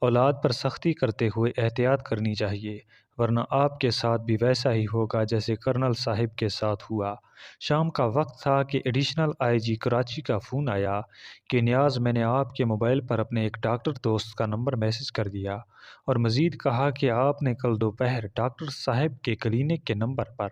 اولاد پر سختی کرتے ہوئے احتیاط کرنی چاہیے، ورنہ آپ کے ساتھ بھی ویسا ہی ہوگا جیسے کرنل صاحب کے ساتھ ہوا۔ شام کا وقت تھا کہ ایڈیشنل آئی جی کراچی کا فون آیا کہ نیاز، میں نے آپ کے موبائل پر اپنے ایک ڈاکٹر دوست کا نمبر میسج کر دیا اور مزید کہا کہ آپ نے کل دوپہر ڈاکٹر صاحب کے کلینک کے نمبر پر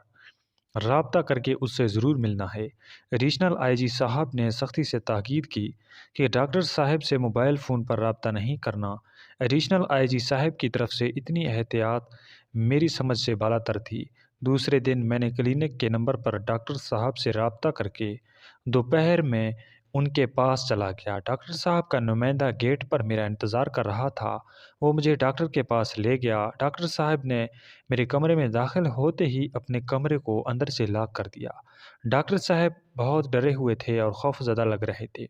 رابطہ کر کے اس سے ضرور ملنا ہے۔ ایڈیشنل آئی جی صاحب نے سختی سے تاکید کی کہ ڈاکٹر صاحب سے موبائل فون پر رابطہ نہیں کرنا۔ ایڈیشنل آئی جی صاحب کی طرف سے اتنی احتیاط میری سمجھ سے بالا تر تھی۔ دوسرے دن میں نے کلینک کے نمبر پر ڈاکٹر صاحب سے رابطہ کر کے دوپہر میں ان کے پاس چلا گیا۔ ڈاکٹر صاحب کا نمائندہ گیٹ پر میرا انتظار کر رہا تھا۔ وہ مجھے ڈاکٹر کے پاس لے گیا۔ ڈاکٹر صاحب نے میرے کمرے میں داخل ہوتے ہی اپنے کمرے کو اندر سے لاک کر دیا۔ ڈاکٹر صاحب بہت ڈرے ہوئے تھے اور خوف زدہ لگ رہے تھے۔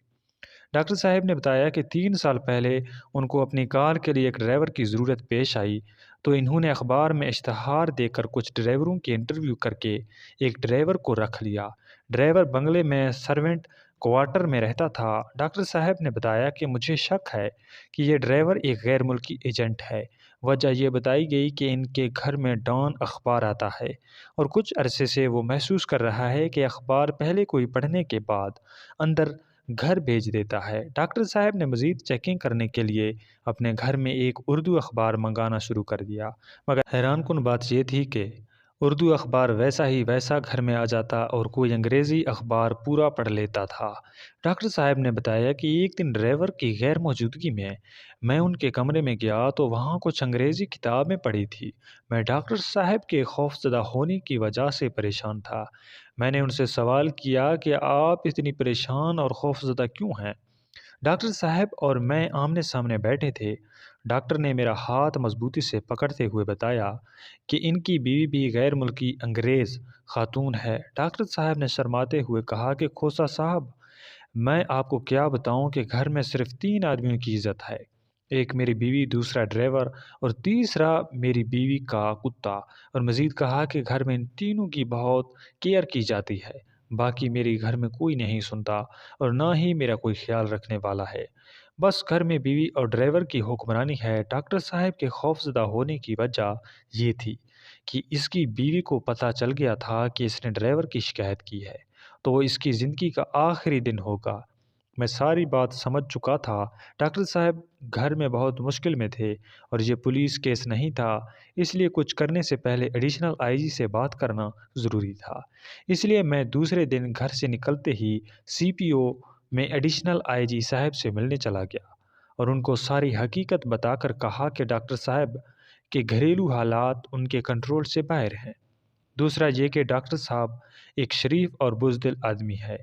ڈاکٹر صاحب نے بتایا کہ 3 سال پہلے ان کو اپنی کار کے لیے ایک ڈرائیور کی ضرورت پیش آئی تو انہوں نے اخبار میں اشتہار دے کر کچھ ڈرائیوروں کی انٹرویو کر کے ایک ڈرائیور کو رکھ لیا۔ ڈرائیور بنگلے میں سرونٹ کوارٹر میں رہتا تھا۔ ڈاکٹر صاحب نے بتایا کہ مجھے شک ہے کہ یہ ڈرائیور ایک غیر ملکی ایجنٹ ہے۔ وجہ یہ بتائی گئی کہ ان کے گھر میں ڈان اخبار آتا ہے اور کچھ عرصے سے وہ محسوس کر رہا ہے کہ اخبار پہلے کوئی پڑھنے کے بعد اندر گھر بھیج دیتا ہے۔ ڈاکٹر صاحب نے مزید چیکنگ کرنے کے لیے اپنے گھر میں ایک اردو اخبار منگانا شروع کر دیا، مگر حیران کن بات یہ تھی کہ اردو اخبار ویسا ہی ویسا گھر میں آ جاتا اور کوئی انگریزی اخبار پورا پڑھ لیتا تھا۔ ڈاکٹر صاحب نے بتایا کہ ایک دن ڈرائیور کی غیر موجودگی میں ان کے کمرے میں گیا تو وہاں کچھ انگریزی کتابیں پڑھی تھی۔ میں ڈاکٹر صاحب کے خوف زدہ ہونے کی وجہ سے پریشان تھا۔ میں نے ان سے سوال کیا کہ آپ اتنی پریشان اور خوف زدہ کیوں ہیں؟ ڈاکٹر صاحب اور میں آمنے سامنے بیٹھے تھے۔ ڈاکٹر نے میرا ہاتھ مضبوطی سے پکڑتے ہوئے بتایا کہ ان کی بیوی بھی غیر ملکی انگریز خاتون ہے۔ ڈاکٹر صاحب نے شرماتے ہوئے کہا کہ کھوسہ صاحب، میں آپ کو کیا بتاؤں کہ گھر میں صرف 3 آدمیوں کی عزت ہے، ایک میری بیوی، دوسرا ڈرائیور اور تیسرا میری بیوی کا کتا، اور مزید کہا کہ گھر میں ان تینوں کی بہت کیئر کی جاتی ہے۔ باقی میری گھر میں کوئی نہیں سنتا اور نہ ہی میرا کوئی خیال رکھنے والا ہے، بس گھر میں بیوی اور ڈرائیور کی حکمرانی ہے۔ ڈاکٹر صاحب کے خوف زدہ ہونے کی وجہ یہ تھی کہ اس کی بیوی کو پتہ چل گیا تھا کہ اس نے ڈرائیور کی شکایت کی ہے تو وہ اس کی زندگی کا آخری دن ہوگا۔ میں ساری بات سمجھ چکا تھا۔ ڈاکٹر صاحب گھر میں بہت مشکل میں تھے اور یہ پولیس کیس نہیں تھا، اس لیے کچھ کرنے سے پہلے ایڈیشنل آئی جی سے بات کرنا ضروری تھا۔ اس لیے میں دوسرے دن گھر سے نکلتے ہی سی پی او میں ایڈیشنل آئی جی صاحب سے ملنے چلا گیا اور ان کو ساری حقیقت بتا کر کہا کہ ڈاکٹر صاحب کے گھریلو حالات ان کے کنٹرول سے باہر ہیں۔ دوسرا یہ کہ ڈاکٹر صاحب ایک شریف اور بزدل آدمی ہے۔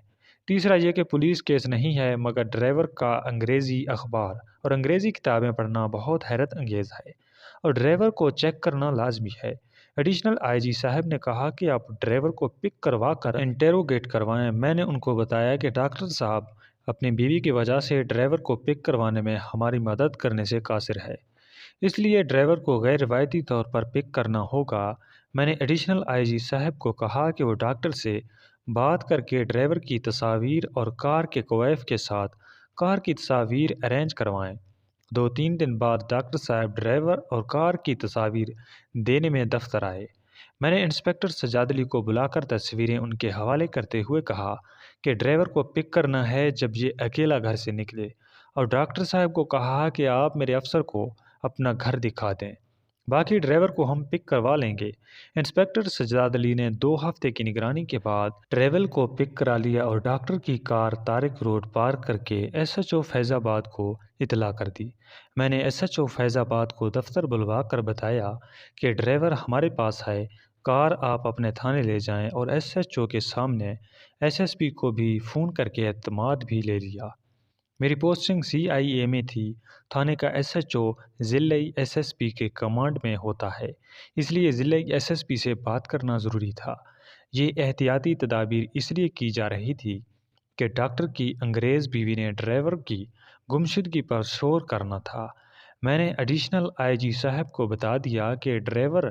تیسرا یہ کہ پولیس کیس نہیں ہے، مگر ڈرائیور کا انگریزی اخبار اور انگریزی کتابیں پڑھنا بہت حیرت انگیز ہے اور ڈرائیور کو چیک کرنا لازمی ہے۔ ایڈیشنل آئی جی صاحب نے کہا کہ آپ ڈرائیور کو پک کروا کر انٹیروگیٹ کروائیں۔ میں نے ان کو بتایا کہ ڈاکٹر صاحب اپنی بیوی کی وجہ سے ڈرائیور کو پک کروانے میں ہماری مدد کرنے سے قاصر ہے، اس لیے ڈرائیور کو غیر روایتی طور پر پک کرنا ہوگا۔ میں نے ایڈیشنل آئی جی صاحب کو کہا کہ وہ ڈاکٹر سے بات کر کے ڈرائیور کی تصاویر اور کار کے کویف کے ساتھ کار کی تصاویر ارینج کروائیں۔ 2-3 دن بعد ڈاکٹر صاحب ڈرائیور اور کار کی تصاویر دینے میں دفتر آئے۔ میں نے انسپکٹر سجاد علی کو بلا کر تصویریں ان کے حوالے کرتے ہوئے کہا کہ ڈرائیور کو پک کرنا ہے جب یہ اکیلا گھر سے نکلے، اور ڈاکٹر صاحب کو کہا کہ آپ میرے افسر کو اپنا گھر دکھا دیں، باقی ڈرائیور کو ہم پک کروا لیں گے۔ انسپکٹر سجاد علی نے 2 ہفتے کی نگرانی کے بعد ڈرائیور کو پک کرا لیا اور ڈاکٹر کی کار طارق روڈ پارک کر کے ایس ایچ او فیض آباد کو اطلاع کر دی۔ میں نے ایس ایچ او فیض آباد کو دفتر بلوا کر بتایا کہ ڈرائیور ہمارے پاس ہے، کار آپ اپنے تھانے لے جائیں، اور ایس ایچ او کے سامنے ایس ایس پی کو بھی فون کر کے اعتماد بھی لے لیا۔ میری پوسٹنگ سی آئی اے میں تھی۔ تھانے کا ایس ایچ او ضلعی ایس ایس پی کے کمانڈ میں ہوتا ہے، اس لیے ضلعی ایس ایس پی سے بات کرنا ضروری تھا۔ یہ احتیاطی تدابیر اس لیے کی جا رہی تھی کہ ڈاکٹر کی انگریز بیوی نے ڈرائیور کی گمشدگی پر شور کرنا تھا۔ میں نے ایڈیشنل آئی جی صاحب کو بتا دیا کہ ڈرائیور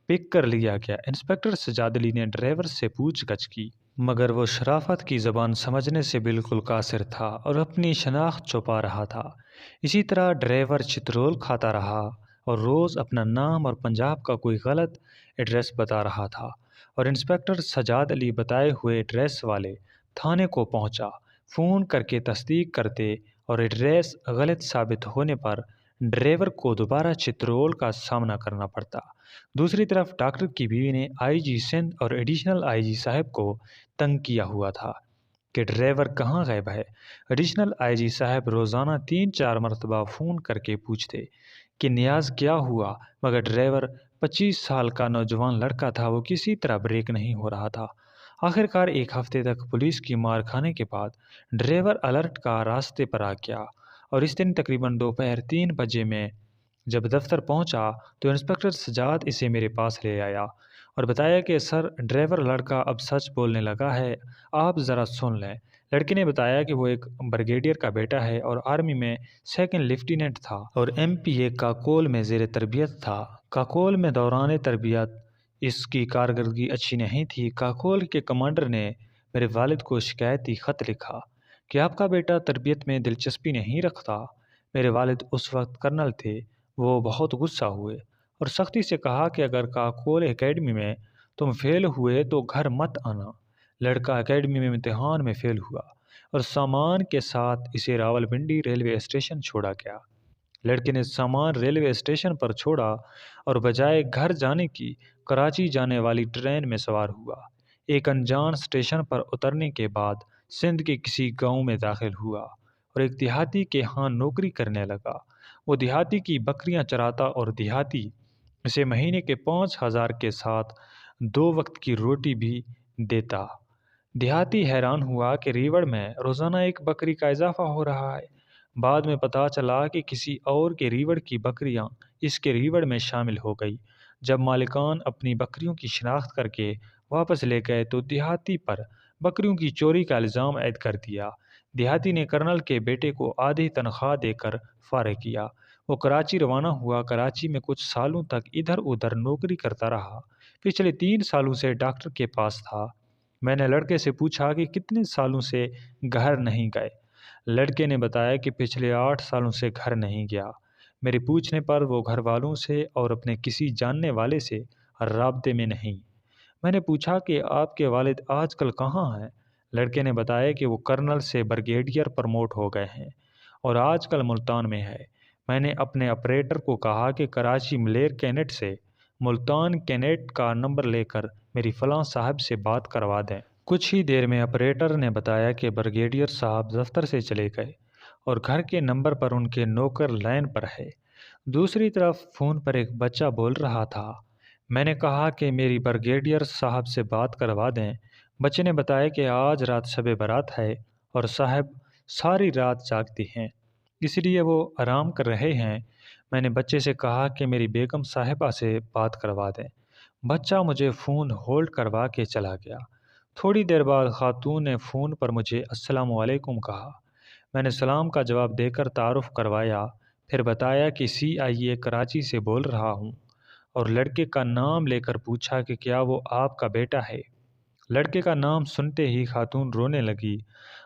پک کر لیا گیا۔ انسپکٹر سجاد علی نے ڈرائیور سے پوچھ گچھ کی، مگر وہ شرافت کی زبان سمجھنے سے بالکل قاصر تھا اور اپنی شناخت چھپا رہا تھا۔ اسی طرح ڈرائیور چترول کھاتا رہا اور روز اپنا نام اور پنجاب کا کوئی غلط ایڈریس بتا رہا تھا، اور انسپکٹر سجاد علی بتائے ہوئے ایڈریس والے تھانے کو پہنچا، فون کر کے تصدیق کرتے اور ایڈریس غلط ثابت ہونے پر ڈرائیور کو دوبارہ چترول کا سامنا کرنا پڑتا۔ دوسری طرف ڈاکٹر کی بیوی نے آئی جی سندھ اور ایڈیشنل آئی جی صاحب کو تنگ کیا ہوا تھا کہ ڈرائیور کہاں غائب ہے۔ ایڈیشنل آئی جی صاحب روزانہ 3-4 مرتبہ فون کر کے پوچھتے کہ نیاز کیا ہوا، مگر ڈرائیور 25 سال کا نوجوان لڑکا تھا، وہ کسی طرح بریک نہیں ہو رہا تھا۔ آخرکار ایک ہفتے تک پولیس کی مار کھانے کے بعد ڈرائیور الرٹ کا راستے پر آ گیا، اور اس دن تقریباً دوپہر 3 بجے میں جب دفتر پہنچا تو انسپکٹر سجاد اسے میرے پاس لے آیا اور بتایا کہ سر، ڈرائیور لڑکا اب سچ بولنے لگا ہے، آپ ذرا سن لیں۔ لڑکے نے بتایا کہ وہ ایک بریگیڈیئر کا بیٹا ہے اور آرمی میں 2nd لیفٹیننٹ تھا اور MPA کاکول میں زیر تربیت تھا۔ کاکول میں دوران تربیت اس کی کارکردگی اچھی نہیں تھی۔ کاکول کے کمانڈر نے میرے والد کو شکایتی خط لکھا کہ آپ کا بیٹا تربیت میں دلچسپی نہیں رکھتا۔ میرے والد اس وقت کرنل تھے، وہ بہت غصہ ہوئے اور سختی سے کہا کہ اگر کاکول اکیڈمی میں تم فیل ہوئے تو گھر مت آنا۔ لڑکا اکیڈمی میں امتحان میں فیل ہوا اور سامان کے ساتھ اسے راولپنڈی ریلوے اسٹیشن چھوڑا گیا۔ لڑکے نے سامان ریلوے اسٹیشن پر چھوڑا اور بجائے گھر جانے کی کراچی جانے والی ٹرین میں سوار ہوا۔ ایک انجان اسٹیشن پر اترنے کے بعد سندھ کے کسی گاؤں میں داخل ہوا اور ایک دیہاتی کے ہاں نوکری کرنے لگا۔ وہ دیہاتی کی بکریاں چراتا اور دیہاتی اسے مہینے کے 5,000 کے ساتھ 2 وقت کی روٹی بھی دیتا۔ دیہاتی حیران ہوا کہ ریوڑ میں روزانہ ایک بکری کا اضافہ ہو رہا ہے۔ بعد میں پتہ چلا کہ کسی اور کے ریوڑ کی بکریاں اس کے ریوڑ میں شامل ہو گئی۔ جب مالکان اپنی بکریوں کی شناخت کر کے واپس لے گئے تو دیہاتی پر بکریوں کی چوری کا الزام عائد کر دیا۔ دیہاتی نے کرنل کے بیٹے کو آدھی تنخواہ دے کر فارغ کیا۔ وہ کراچی روانہ ہوا۔ کراچی میں کچھ سالوں تک ادھر ادھر نوکری کرتا رہا۔ پچھلے 3 سالوں سے ڈاکٹر کے پاس تھا۔ میں نے لڑکے سے پوچھا کہ کتنے سالوں سے گھر نہیں گئے۔ لڑکے نے بتایا کہ پچھلے 8 سالوں سے گھر نہیں گیا۔ میرے پوچھنے پر وہ گھر والوں سے اور اپنے کسی جاننے والے سے رابطے میں نہیں۔ میں نے پوچھا کہ آپ کے والد آج کل کہاں ہیں؟ لڑکے نے بتایا کہ وہ کرنل سے بریگیڈیئر پروموٹ ہو گئے ہیں اور آج کل ملتان میں ہے۔ میں نے اپنے آپریٹر کو کہا کہ کراچی ملیر کینٹ سے ملتان کینٹ کا نمبر لے کر میری فلاں صاحب سے بات کروا دیں۔ کچھ ہی دیر میں آپریٹر نے بتایا کہ بریگیڈیئر صاحب دفتر سے چلے گئے اور گھر کے نمبر پر ان کے نوکر لائن پر ہے۔ دوسری طرف فون پر ایک بچہ بول رہا تھا۔ میں نے کہا کہ میری بریگیڈیئر صاحب سے بات کروا دیں۔ بچے نے بتایا کہ آج رات شب برات ہے اور صاحب ساری رات جاگتے ہیں، اس لیے وہ آرام کر رہے ہیں۔ میں نے بچے سے کہا کہ میری بیگم صاحبہ سے بات کروا دیں۔ بچہ مجھے فون ہولڈ کروا کے چلا گیا۔ تھوڑی دیر بعد خاتون نے فون پر مجھے السلام علیکم کہا۔ میں نے سلام کا جواب دے کر تعارف کروایا، پھر بتایا کہ CIA کراچی سے بول رہا ہوں، اور لڑکے کا نام لے کر پوچھا کہ کیا وہ آپ کا بیٹا ہے۔ لڑکے کا نام سنتے ہی خاتون رونے لگی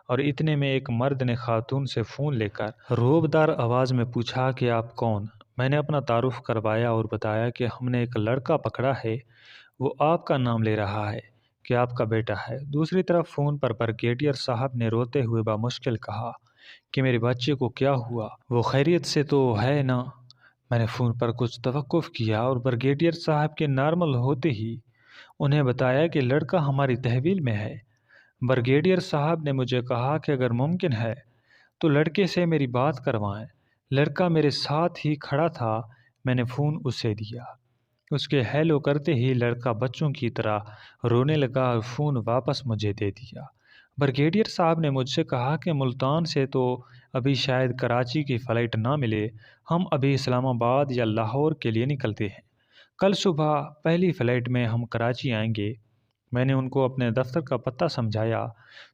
اور اتنے میں ایک مرد نے خاتون سے فون لے کر روبدار آواز میں پوچھا کہ آپ کون؟ میں نے اپنا تعارف کروایا اور بتایا کہ ہم نے ایک لڑکا پکڑا ہے، وہ آپ کا نام لے رہا ہے کہ آپ کا بیٹا ہے۔ دوسری طرف فون پر بریگیڈیئر صاحب نے روتے ہوئے بمشکل کہا کہ میرے بچے کو کیا ہوا، وہ خیریت سے تو ہے نا؟ میں نے فون پر کچھ توقف کیا اور بریگیڈیئر صاحب کے نارمل ہوتے ہی انہیں بتایا کہ لڑکا ہماری تحویل میں ہے۔ بریگیڈیئر صاحب نے مجھے کہا کہ اگر ممکن ہے تو لڑکے سے میری بات کروائیں۔ لڑکا میرے ساتھ ہی کھڑا تھا۔ میں نے فون اسے دیا۔ اس کے ہیلو کرتے ہی لڑکا بچوں کی طرح رونے لگا اور فون واپس مجھے دے دیا۔ بریگیڈیئر صاحب نے مجھ سے کہا کہ ملتان سے تو ابھی شاید کراچی کی فلائٹ نہ ملے، ہم ابھی اسلام آباد یا لاہور کے لیے نکلتے ہیں، کل صبح پہلی فلائٹ میں ہم کراچی آئیں گے۔ میں نے ان کو اپنے دفتر کا پتہ سمجھایا۔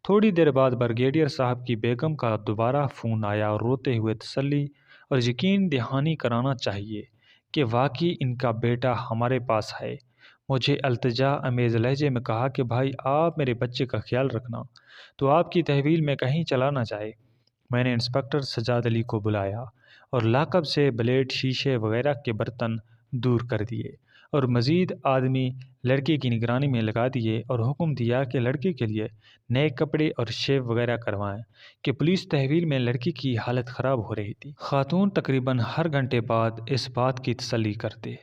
تھوڑی دیر بعد بریگیڈیئر صاحب کی بیگم کا دوبارہ فون آیا اور روتے ہوئے تسلی اور یقین دہانی کرانا چاہیے کہ واقعی ان کا بیٹا ہمارے پاس ہے۔ مجھے التجا امیز لہجے میں کہا کہ بھائی آپ میرے بچے کا خیال رکھنا تو آپ کی تحویل میں کہیں چلا نہ جائے۔ میں نے انسپکٹر سجاد علی کو بلایا اور لاکب سے بلیڈ، شیشے وغیرہ کے برتن دور کر دیے اور مزید آدمی لڑکے کی نگرانی میں لگا دیے اور حکم دیا کہ لڑکے کے لیے نئے کپڑے اور شیو وغیرہ کروائیں کہ پولیس تحویل میں لڑکی کی حالت خراب ہو رہی تھی۔ خاتون تقریباً ہر گھنٹے بعد اس بات کی تسلی کرتے۔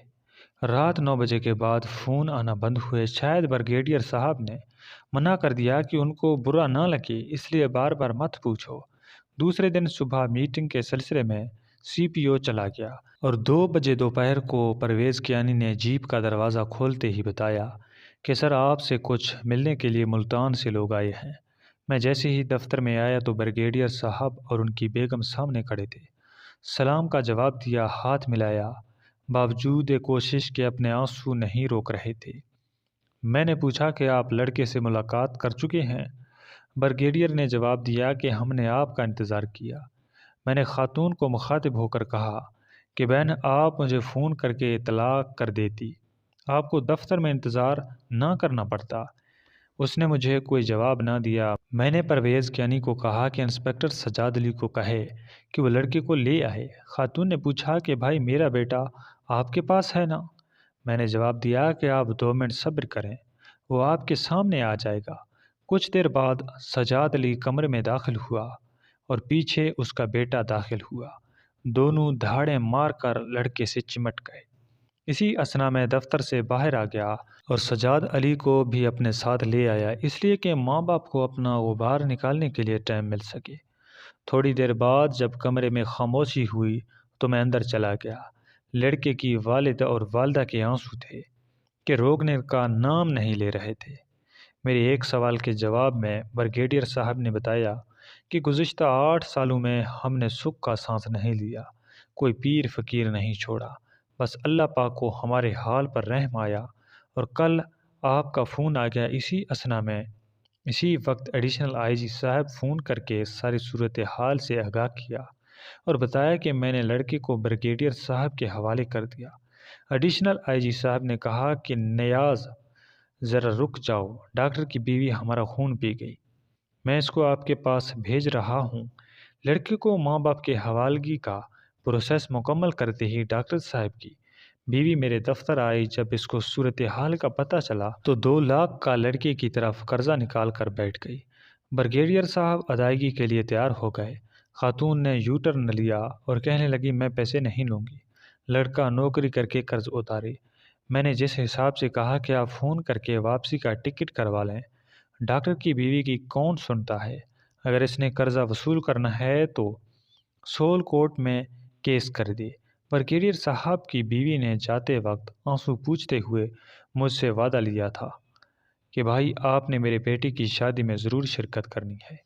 رات 9 بجے کے بعد فون آنا بند ہوئے۔ شاید بریگیڈیئر صاحب نے منع کر دیا کہ ان کو برا نہ لگے، اس لیے بار بار مت پوچھو۔ دوسرے دن صبح میٹنگ کے سلسلے میں سی پی او چلا گیا اور 2 بجے دوپہر کو پرویز کیانی نے جیپ کا دروازہ کھولتے ہی بتایا کہ سر آپ سے کچھ ملنے کے لیے ملتان سے لوگ آئے ہیں۔ میں جیسے ہی دفتر میں آیا تو بریگیڈیئر صاحب اور ان کی بیگم سامنے کھڑے تھے۔ سلام کا جواب دیا، ہاتھ ملایا، باوجود کوشش کے اپنے آنسو نہیں روک رہے تھے۔ میں نے پوچھا کہ آپ لڑکے سے ملاقات کر چکے ہیں؟ بریگیڈیئر نے جواب دیا کہ ہم نے آپ کا انتظار کیا۔ میں نے خاتون کو مخاطب ہو کر کہا کہ بہن آپ مجھے فون کر کے اطلاع کر دیتی، آپ کو دفتر میں انتظار نہ کرنا پڑتا۔ اس نے مجھے کوئی جواب نہ دیا۔ میں نے پرویز کیانی کو کہا کہ انسپکٹر سجاد علی کو کہے کہ وہ لڑکے کو لے آئے۔ خاتون نے پوچھا کہ بھائی میرا بیٹا آپ کے پاس ہے نا؟ میں نے جواب دیا کہ آپ 2 منٹ صبر کریں، وہ آپ کے سامنے آ جائے گا۔ کچھ دیر بعد سجاد علی کمرے میں داخل ہوا اور پیچھے اس کا بیٹا داخل ہوا۔ دونوں دھاڑیں مار کر لڑکے سے چمٹ گئے۔ اسی اثنا میں دفتر سے باہر آ گیا اور سجاد علی کو بھی اپنے ساتھ لے آیا، اس لیے کہ ماں باپ کو اپنا غبار نکالنے کے لیے ٹائم مل سکے۔ تھوڑی دیر بعد جب کمرے میں خاموشی ہوئی تو میں اندر چلا گیا۔ لڑکے کی والد اور والدہ کے آنسو تھے کہ روکنے کا نام نہیں لے رہے تھے۔ میرے ایک سوال کے جواب میں بریگیڈیئر صاحب نے بتایا کہ گزشتہ 8 سالوں میں ہم نے سکھ کا سانس نہیں لیا، کوئی پیر فقیر نہیں چھوڑا، بس اللہ پاک کو ہمارے حال پر رحم آیا اور کل آپ کا فون آ گیا۔ اسی وقت ایڈیشنل آئی جی صاحب فون کر کے ساری صورتحال سے آگاہ کیا اور بتایا کہ میں نے لڑکے کو بریگیڈیئر صاحب کے حوالے کر دیا۔ ایڈیشنل آئی جی صاحب نے کہا کہ نیاز ذرا رک جاؤ، ڈاکٹر کی بیوی ہمارا خون پی گئی، میں اس کو آپ کے پاس بھیج رہا ہوں۔ لڑکے کو ماں باپ کے حوالگی کا پروسیس مکمل کرتے ہی ڈاکٹر صاحب کی بیوی میرے دفتر آئی۔ جب اس کو صورتحال کا پتہ چلا تو 2 لاکھ کا لڑکے کی طرف قرضہ نکال کر بیٹھ گئی۔ بریگیڈیئر صاحب ادائیگی کے لیے تیار ہو گئے۔ خاتون نے یو ٹرن لیا اور کہنے لگی میں پیسے نہیں لوں گی، لڑکا نوکری کر کے قرض اتارے۔ میں نے جس حساب سے کہا کہ آپ فون کر کے واپسی کا ٹکٹ کروا لیں، ڈاکٹر کی بیوی کی کون سنتا ہے؟ اگر اس نے قرضہ وصول کرنا ہے تو سول کورٹ میں کیس کر دے۔ بریگیڈیئر صاحب کی بیوی نے جاتے وقت آنسو پوچھتے ہوئے مجھ سے وعدہ لیا تھا کہ بھائی آپ نے میرے بیٹے کی شادی میں ضرور شرکت کرنی ہے۔